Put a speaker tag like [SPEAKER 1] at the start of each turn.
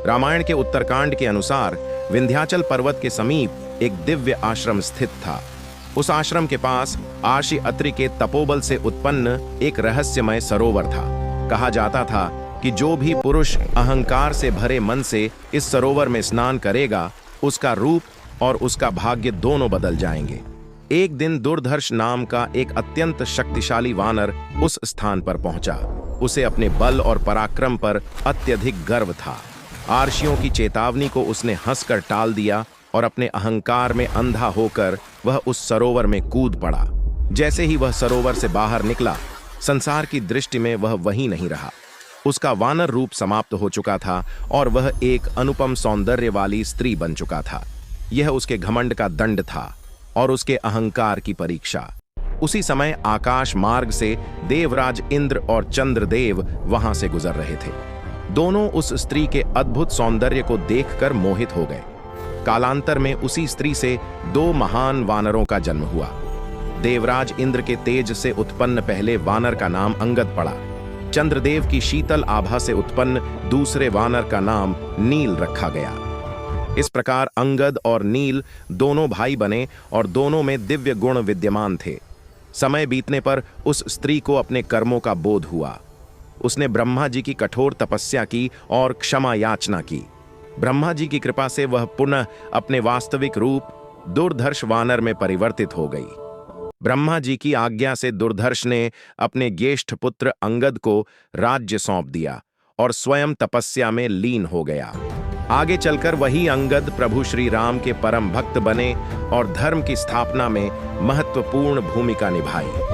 [SPEAKER 1] रामायण के उत्तरकांड के अनुसार विंध्याचल पर्वत के समीप एक दिव्य आश्रम स्थित था। उस आश्रम के पास आशी अत्रि के तपोबल से उत्पन्न एक रहस्यमय सरोवर था। कहा जाता था कि जो भी पुरुष अहंकार से भरे मन से इस सरोवर में स्नान करेगा, उसका रूप और उसका भाग्य दोनों बदल जाएंगे। एक दिन दुर्धर्ष नाम का एक अत्यंत शक्तिशाली वानर उस स्थान पर पहुंचा। उसे अपने बल और पराक्रम पर अत्यधिक गर्व था। आर्षियों की चेतावनी को उसने हंसकर टाल दिया और अपने अहंकार में अंधा होकर वह उस सरोवर में कूद पड़ा। जैसे ही वह सरोवर से बाहर निकला, संसार की दृष्टि में वह वहीं नहीं रहा। उसका वानर रूप समाप्त हो चुका था और वह एक अनुपम सौंदर्य वाली स्त्री बन चुका था। यह उसके घमंड का दंड था और उसके अहंकार की परीक्षा। उसी समय आकाश मार्ग से देवराज इंद्र और चंद्रदेव वहां से गुजर रहे थे। दोनों उस स्त्री के अद्भुत सौंदर्य को देखकर मोहित हो गए। कालांतर में उसी स्त्री से दो महान वानरों का जन्म हुआ। देवराज इंद्र के तेज से उत्पन्न पहले वानर का नाम अंगद पड़ा। चंद्रदेव की शीतल आभा से उत्पन्न दूसरे वानर का नाम नील रखा गया। इस प्रकार अंगद और नील दोनों भाई बने और दोनों में दिव्य गुण विद्यमान थे। समय बीतने पर उस स्त्री को अपने कर्मों का बोध हुआ। उसने ब्रह्मा जी की कठोर तपस्या की और क्षमा याचना की। ब्रह्मा जी की कृपा से वह पुनः अपने वास्तविक रूप दुर्धर्ष वानर में परिवर्तित हो गई। ब्रह्मा जी की आज्ञा से दुर्धर्ष ने अपने ज्येष्ठ पुत्र अंगद को राज्य सौंप दिया और स्वयं तपस्या में लीन हो गया। आगे चलकर वही अंगद प्रभु श्री राम के परम भक्त बने और धर्म की स्थापना में महत्वपूर्ण भूमिका निभाई।